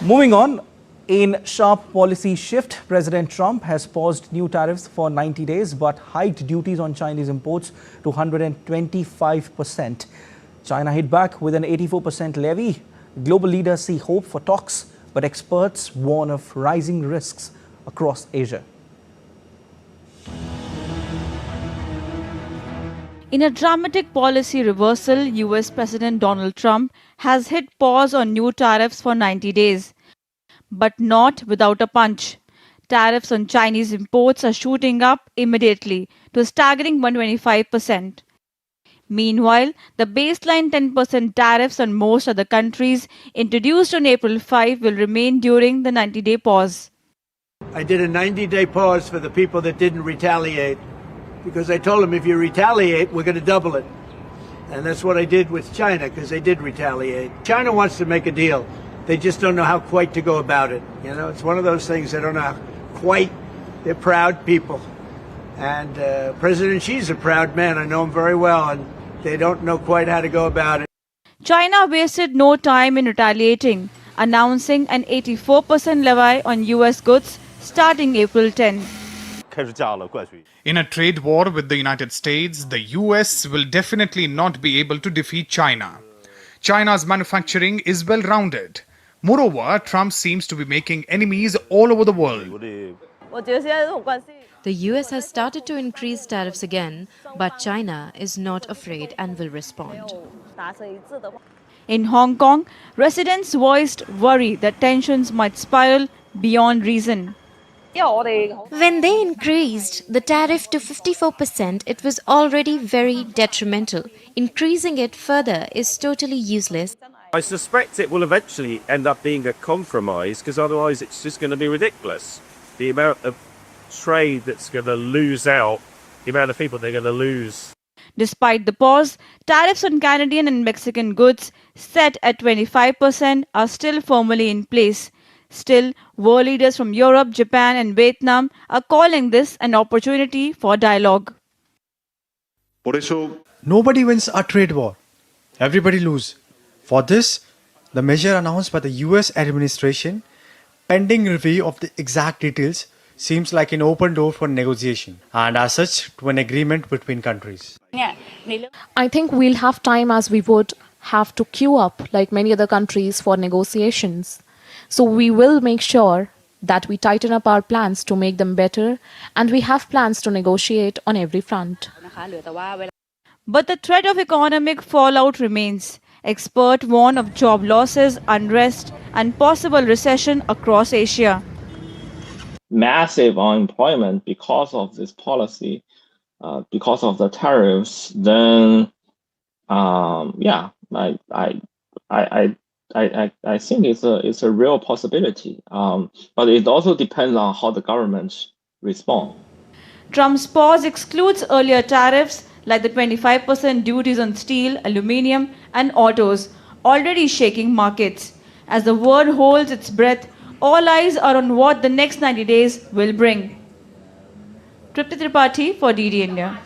Moving on, in sharp policy shift, President Trump has paused new tariffs for 90 days but hiked duties on Chinese imports to 125%. China hit back with an 84% levy. Global leaders see hope for talks, but experts warn of rising risks across Asia. In a dramatic policy reversal, US President Donald Trump has hit pause on new tariffs for 90 days. But not without a punch. Tariffs on Chinese imports are shooting up immediately to a staggering 125%. Meanwhile, the baseline 10% tariffs on most other countries introduced on April 5 will remain during the 90-day pause. I did a 90-day pause for the people that didn't retaliate, because I told them if you retaliate, we're going to double it. And that's what I did with China, because they did retaliate. China wants to make a deal. They just don't know how quite to go about it. You know, it's one of those things they don't know how quite. They're proud people. And President Xi's a proud man. I know him very well, and they don't know quite how to go about it. China wasted no time in retaliating, announcing an 84% levy on US goods starting April 10. In a trade war with the United States, the US will definitely not be able to defeat China. China's manufacturing is well-rounded. Moreover, Trump seems to be making enemies all over the world. The US has started to increase tariffs again, but China is not afraid and will respond. In Hong Kong, residents voiced worry that tensions might spiral beyond reason. When they increased the tariff to 54%, it was already very detrimental. Increasing it further is totally useless. I suspect it will eventually end up being a compromise, because otherwise it's just going to be ridiculous. The amount of trade that's going to lose out, the amount of people they're going to lose. Despite the pause, tariffs on Canadian and Mexican goods set at 25% are still firmly in place. Still, world leaders from Europe, Japan and Vietnam are calling this an opportunity for dialogue. Nobody wins a trade war. Everybody loses. For this, the measure announced by the US administration, pending review of the exact details, seems like an open door for negotiation and as such to an agreement between countries. I think we'll have time, as we would have to queue up like many other countries for negotiations. So we will make sure that we tighten up our plans to make them better, and we have plans to negotiate on every front. But the threat of economic fallout remains. Experts warn of job losses, unrest and possible recession across Asia. Massive unemployment because of this policy, because of the tariffs, then I think it's a real possibility, but it also depends on how the governments respond. Trump's pause excludes earlier tariffs like the 25% duties on steel, aluminium and autos, already shaking markets. As the world holds its breath, all eyes are on what the next 90 days will bring. Tripti Tripathi for DD India.